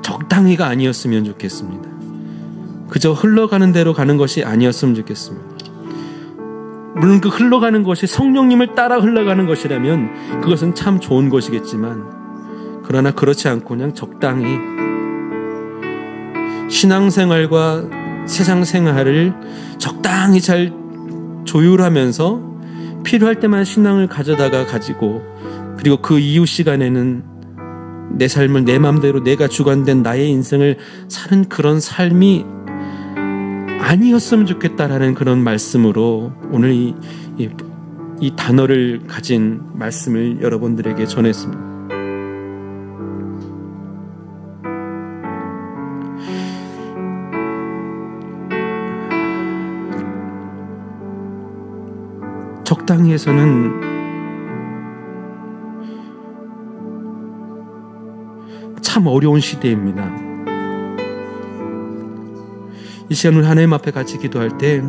적당히가 아니었으면 좋겠습니다. 그저 흘러가는 대로 가는 것이 아니었으면 좋겠습니다. 물론 그 흘러가는 것이 성령님을 따라 흘러가는 것이라면 그것은 참 좋은 것이겠지만, 그러나 그렇지 않고 그냥 적당히 신앙생활과 세상생활을 적당히 잘 조율하면서 필요할 때만 신앙을 가져다가 가지고, 그리고 그 이후 시간에는 내 삶을 내 마음대로 내가 주관된 나의 인생을 사는 그런 삶이 아니었으면 좋겠다라는 그런 말씀으로 오늘 이 단어를 가진 말씀을 여러분들에게 전했습니다. 적당히 해서는 참 어려운 시대입니다. 이 시간 우리 하나님 앞에 같이 기도할 때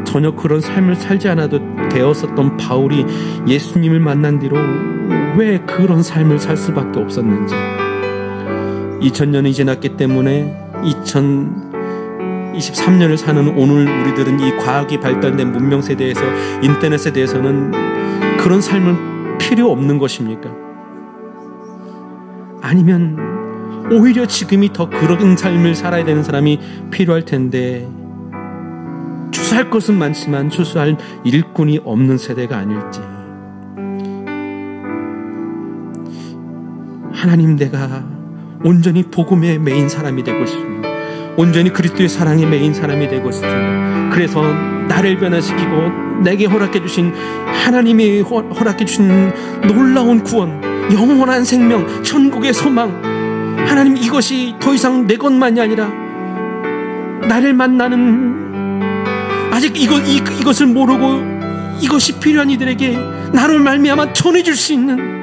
전혀 그런 삶을 살지 않아도 되었었던 바울이 예수님을 만난 뒤로 왜 그런 삶을 살 수밖에 없었는지, 2000년이 지났기 때문에 2023년을 사는 오늘 우리들은 이 과학이 발달된 문명 세대에서, 인터넷 세대에서는 그런 삶은 필요 없는 것입니까? 아니면 오히려 지금이 더 그런 삶을 살아야 되는 사람이 필요할 텐데, 추수할 것은 많지만 추수할 일꾼이 없는 세대가 아닐지. 하나님, 내가 온전히 복음의 메인 사람이 되고 싶습니다. 온전히 그리스도의 사랑의 메인 사람이 되고 싶습니다. 그래서 나를 변화시키고 내게 허락해 주신, 하나님이 허락해 주신 놀라운 구원, 영원한 생명, 천국의 소망, 하나님, 이것이 더 이상 내 것만이 아니라 나를 만나는, 아직 이것을 모르고 이것이 필요한 이들에게 나로 말미암아 전해줄 수 있는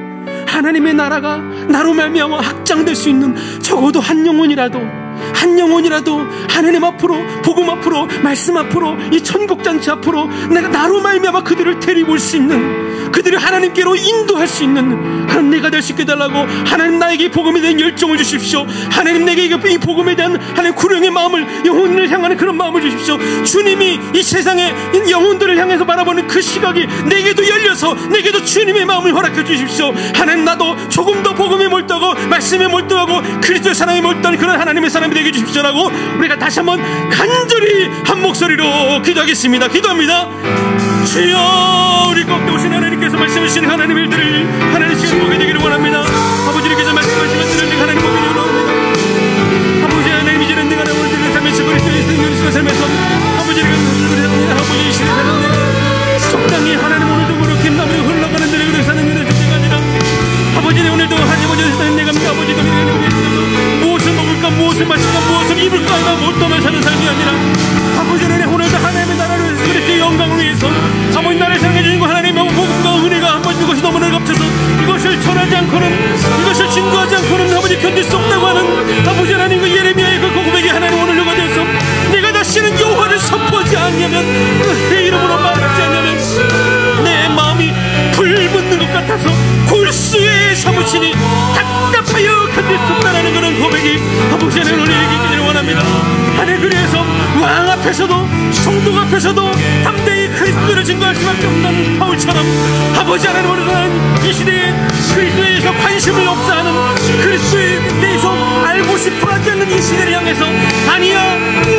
하나님의 나라가 나로 말미암아 확장될 수 있는, 적어도 한 영혼이라도 하나님 앞으로, 복음 앞으로, 말씀 앞으로, 이 천국잔치 앞으로 내가 나로 말미암아 그들을 데리고 올 수 있는 그들을 하나님께로 인도할 수 있는 하나님 내가 될 수 있게 해달라고 하나님 나에게 이 복음에 대한 열정을 주십시오. 하나님 내게 이 복음에 대한 하나님 구령의 마음을 영혼을 향하는 그런 마음을 주십시오. 주님이 이 세상의 영혼들을 향해서 바라보는 그 시각이 내게도 열려서 내게도 주님의 마음을 허락해 주십시오. 하나님 나도 조금 더 복음에 몰두하고 말씀에 몰두하고 그리스도의 사랑에 몰두하는 그런 하나님의 사람이 되게 주십시오라고 우리가 다시 한번 간절히 한 목소리로 기도하겠습니다. 기도합니다. 주여 우리 가운데 오신 하나님께서 말씀하시는 하나님의 일들을 하나님 시간 보게 되기를 원합니다. 아버지께서 말씀하시는 들을 하나님 보게 되기를 원합니다. 아버지 하나님 이제는 내가 나오는 그 삶에서 그리스도의 생명의 삶에서 아버지를 감사드립니다. 아버지 이 시간에 적당히 하나님 오늘도 그렇게 나무에 흘러가는 데를 그렇게 사는 일을 주제가 아니라 아버지 오늘도 하나님 오늘 내가 아버지도 무엇을 먹을까 무엇을 마실까 무엇을 입을까 하나 몰두만 사는 삶이 아니라 아버지 하나님 오늘도 하나님의 나라를 위해서 그리스도의 영광을 위해서 아버지 나라를 사랑해 주신 거 하나님의 복음과 은혜가 한번 이것이 너무나 겹쳐서 이것을 전하지 않고는 이것을 증거하지 않고는 아버지 견딜 수 없다고 하는 아버지 하나님 그 예레미야의 그 고백이 하나님 오늘 누가 되어서 내가 다시는 여호와를 선포하지 않냐면 내 이름으로 말하지 않냐면 내 마음이 불붙는 것 같아서 골수에 사무치니 답답하여 견딜 수 없다는 그런 고백이 아버지 하나님 오늘 얘기하기를 원합니다. 하나님 그래서 왕 앞에서도 성도 앞에서도 담대히 그리스도를 증거할 수밖에 없는 바울처럼 아버지 하나님 오늘은 이 시대에 그리스도에 대해서 관심을 없어하는 그리스도에 대해서 알고 싶어하지 않는 이 시대를 향해서 아니야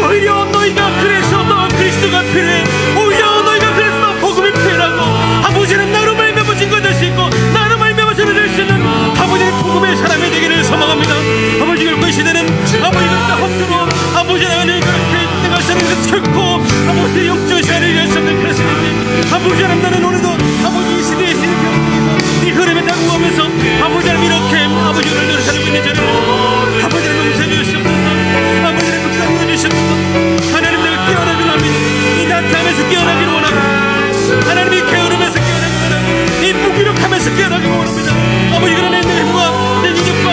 오히려 너희가 그래서 너 그리스도가 필요해 오히려 너희가 그래서 너 복음이 필요하고 아버지는 나로 말미암아 증거될 수 있고 나로 말미암아 전해질 수 있는 아버지의 복음의 사람이 되기를 소망합니다. 아버지 결코 이 시대는 아버지가 헛되고 아버지 하나님 그렇게 내가 사는 것 결코 아버지의 영적 시간을 위할 수 없는 그런 시대인데 아버지 하나님 나는 오늘도 아버지 이 시대의 이 흐름에 타고 가면서 아버지 하나님 이렇게 아버지 오늘도 살고 있는 저를 아버지 하나님 용서해 주시옵소서. 아버지 하나님 묵상해 주시옵소서. 하나님 내가 깨어나기를 합니다. 이 나타나면서 깨어나기를 원하고 하나님이 게으르면서 깨어나기를 원하고 이 무기력하면서 깨어나기를 원합니다. 아버지 그러나 내 힘과 내 능력과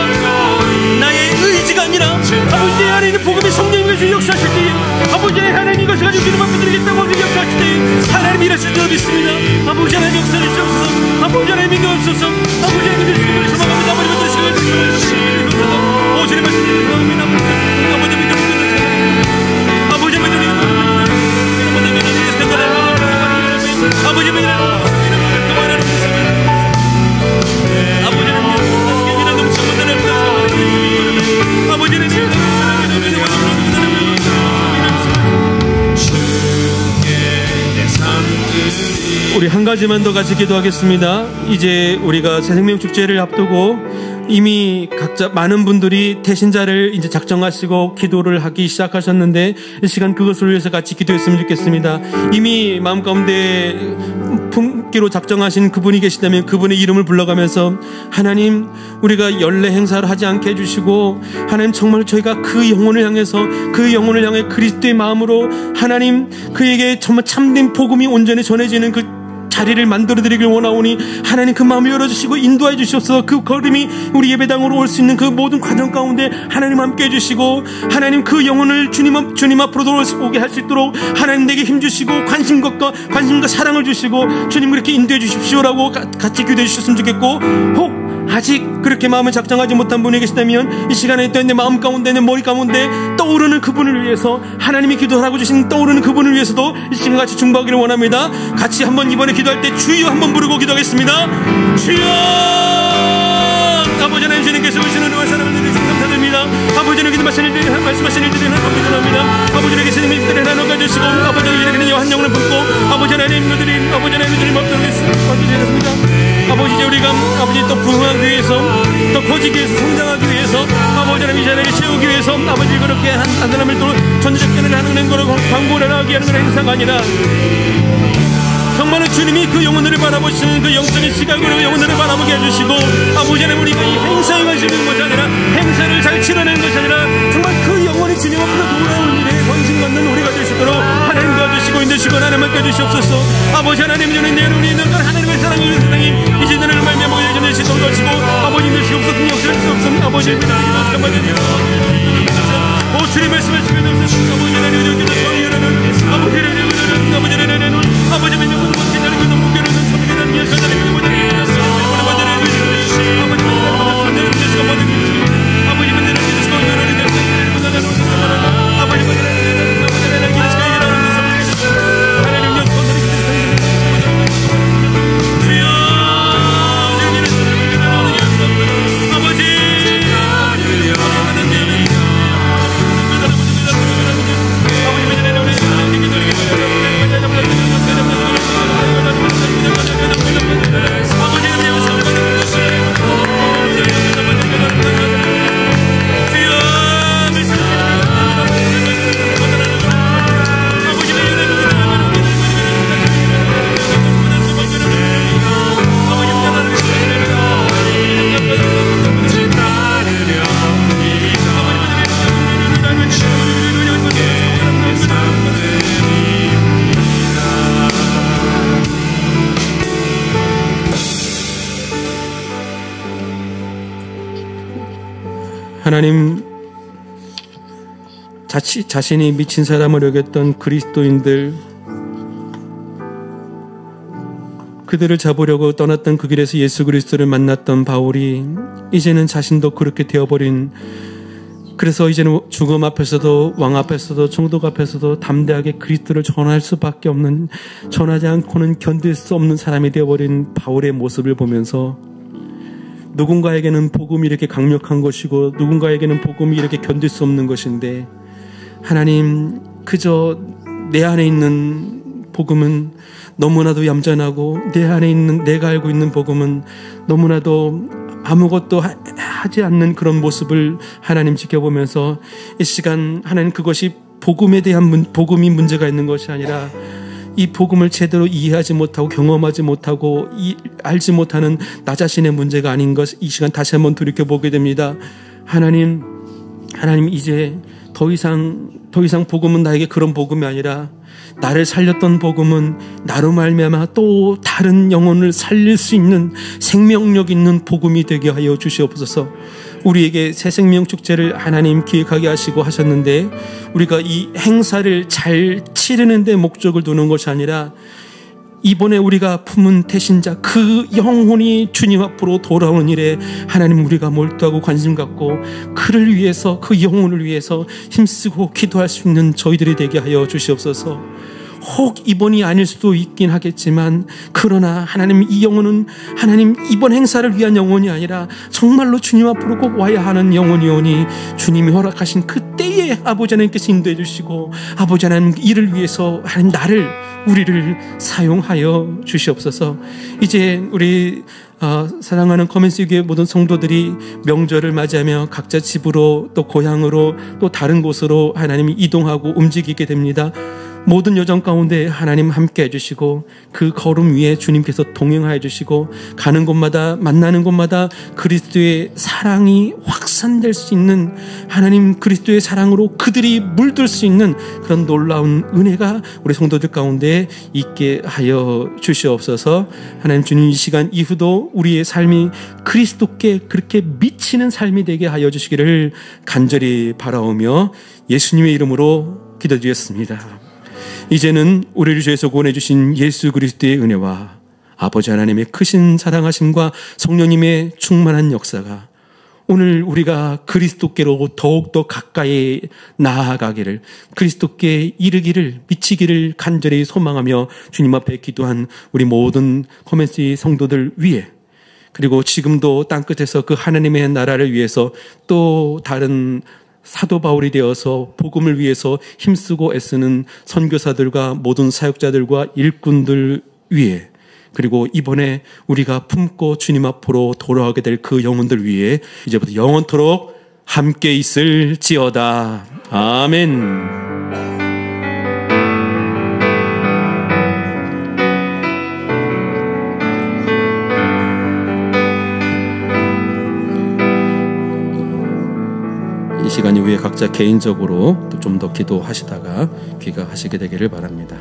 나의 의지가 아니라 아버지 내 안에 있는 복음의 성령이 것을 역사하실 때에 아버지 하나님 이것을 가지고 기름 앞에 드리겠다고 아버지 역사하실 때에 하나님 일하실 줄 믿습니다. 아버지 하나님 역사를 주옵소서. 아버지 하나님 믿어옵소서. 아버지 하나님 믿으시기를 소망합니다. 아버지 믿으시기를 소망합니다. 오 주님 말씀 드리는 소망합니다. 아버지 믿으시기를 아버지 믿으시기를 아버지 믿으시기를 우리 한 가지만 더 같이 기도하겠습니다. 이제 우리가 새생명 축제를 앞두고 이미 각자 많은 분들이 태신자를 이제 작정하시고 기도를 하기 시작하셨는데 이 시간 그것을 위해서 같이 기도했으면 좋겠습니다. 이미 마음 가운데 품기로 작정하신 그분이 계시다면 그분의 이름을 불러가면서 하나님 우리가 연례 행사를 하지 않게 해주시고 하나님 정말 저희가 그 영혼을 향해서 그 영혼을 향해 그리스도의 마음으로 하나님 그에게 정말 참된 복음이 온전히 전해지는 그 자리를 만들어드리길 원하오니 하나님 그 마음을 열어주시고 인도해 주시옵소서. 그 걸음이 우리 예배당으로 올 수 있는 그 모든 과정 가운데 하나님 함께 해주시고 하나님 그 영혼을 주님 앞으로 오게 할 수 있도록 하나님 내게 힘주시고 관심과 사랑을 주시고 주님 그렇게 인도해 주십시오라고 같이 기도해 주셨으면 좋겠고 혹 아직 그렇게 마음을 작정하지 못한 분이 계시다면 이 시간에 또 내 마음 가운데 내 머리 가운데 떠오르는 그분을 위해서 하나님이 기도하라고 주신 떠오르는 그분을 위해서도 이 시간 같이 중보하기를 원합니다. 같이 한번 이번에 기도할 때 주여 한번 부르고 기도하겠습니다. 주여 아버지 하나님 주님께서 오시는 은혜와 사랑을 주셔서 감사드립니다. 아버지 하나님 말씀하신 일들이 하나님 감사합니다. 아버지 하나님 주님의 일들을 하나 가주시고 아버지 하나님 한 영혼을 품고 아버지 하나님 주님 앞에 와주셨습니다. 아버지 이제 우리가 아버지 또 부흥하기 위해서 또 커지기 위해서 성장하기 위해서 아버지 하나님 이 자리를 채우기 위해서 아버지 그렇게 한 사람을 또 전도적 견해를 하는 거로 광고를 하게 하는 그런 행사가 아니라 정말로 주님이 그 영혼들을 바라보시는 그 영적인 시각으로 영혼들을 바라보게 해주시고 아버지 하나님 우리가 이 행사에 관심 있는 것이 아니라 행사를 잘 치러내는 것이 아니라 정말 그 영혼이 주님 앞으로 돌아오는 일에 관심 갖는 우리가 될 수 있도록 하나님 도와주시고 인도시고 하나님 맡겨주시옵소서. 아버지 하나님 주님 내 눈이 있는 건 하나님의 사랑을 사랑이 이제 너를 말미암아 예전에 시도를 거치고 아버지 인도시옵소서 역사를 주옵소서. 아버지 오 주님 말씀을 주옵소서. 아버지 하나님 여기서 성의하는 아버지 하나님 아버지 하나님 아버지 하나님 아버지 하나님 아버지 하나님 아버지 하나님 하나님, 자신이 미친 사람을 여겼던 그리스도인들, 그들을 잡으려고 떠났던 그 길에서 예수 그리스도를 만났던 바울이 이제는 자신도 그렇게 되어버린, 그래서 이제는 죽음 앞에서도 왕 앞에서도 총독 앞에서도 담대하게 그리스도를 전할 수밖에 없는, 전하지 않고는 견딜 수 없는 사람이 되어버린 바울의 모습을 보면서 누군가에게는 복음이 이렇게 강력한 것이고 누군가에게는 복음이 이렇게 견딜 수 없는 것인데, 하나님, 그저 내 안에 있는 복음은 너무나도 얌전하고 내 안에 있는, 내가 알고 있는 복음은 너무나도 아무것도 하지 않는 그런 모습을 하나님 지켜보면서 이 시간 하나님, 그것이 복음에 대한 복음이 문제가 있는 것이 아니라 이 복음을 제대로 이해하지 못하고 경험하지 못하고 알지 못하는 나 자신의 문제가 아닌 것, 이 시간 다시 한번 돌이켜보게 됩니다. 하나님, 이제 더 이상 복음은 나에게 그런 복음이 아니라 나를 살렸던 복음은 나로 말미암아 또 다른 영혼을 살릴 수 있는 생명력 있는 복음이 되게 하여 주시옵소서. 우리에게 새 생명 축제를 하나님 기획하게 하시고 하셨는데, 우리가 이 행사를 잘 치르는 데 목적을 두는 것이 아니라 이번에 우리가 품은 태신자, 그 영혼이 주님 앞으로 돌아오는 일에 하나님, 우리가 몰두하고 관심 갖고 그를 위해서, 그 영혼을 위해서 힘쓰고 기도할 수 있는 저희들이 되게 하여 주시옵소서. 혹 이번이 아닐 수도 있긴 하겠지만, 그러나 하나님, 이 영혼은 하나님 이번 행사를 위한 영혼이 아니라 정말로 주님 앞으로 꼭 와야 하는 영혼이오니 주님이 허락하신 그때에 아버지 하나님께서 인도해 주시고, 아버지 하나님 이를 위해서 하나님 우리를 사용하여 주시옵소서. 이제 우리 사랑하는 커먼스 교회 모든 성도들이 명절을 맞이하며 각자 집으로 또 고향으로 또 다른 곳으로 하나님이 이동하고 움직이게 됩니다. 모든 여정 가운데 하나님 함께 해주시고 그 걸음 위에 주님께서 동행하여 주시고, 가는 곳마다 만나는 곳마다 그리스도의 사랑이 확산될 수 있는, 하나님 그리스도의 사랑으로 그들이 물들 수 있는 그런 놀라운 은혜가 우리 성도들 가운데 있게 하여 주시옵소서. 하나님, 주님 이 시간 이후도 우리의 삶이 그리스도께 그렇게 미치는 삶이 되게 하여 주시기를 간절히 바라오며 예수님의 이름으로 기도드렸습니다. 이제는 우리를 주에서 구원해 주신 예수 그리스도의 은혜와 아버지 하나님의 크신 사랑하심과 성령님의 충만한 역사가 오늘 우리가 그리스도께로 더욱더 가까이 나아가기를, 그리스도께 이르기를, 미치기를 간절히 소망하며 주님 앞에 기도한 우리 모든 커먼스 성도들 위해, 그리고 지금도 땅끝에서 그 하나님의 나라를 위해서 또 다른 사도 바울이 되어서 복음을 위해서 힘쓰고 애쓰는 선교사들과 모든 사역자들과 일꾼들 위해, 그리고 이번에 우리가 품고 주님 앞으로 돌아가게 될 그 영혼들 위해 이제부터 영원토록 함께 있을지어다. 아멘. 이 시간 이후에 각자 개인적으로 좀 더 기도하시다가 귀가하시게 되기를 바랍니다.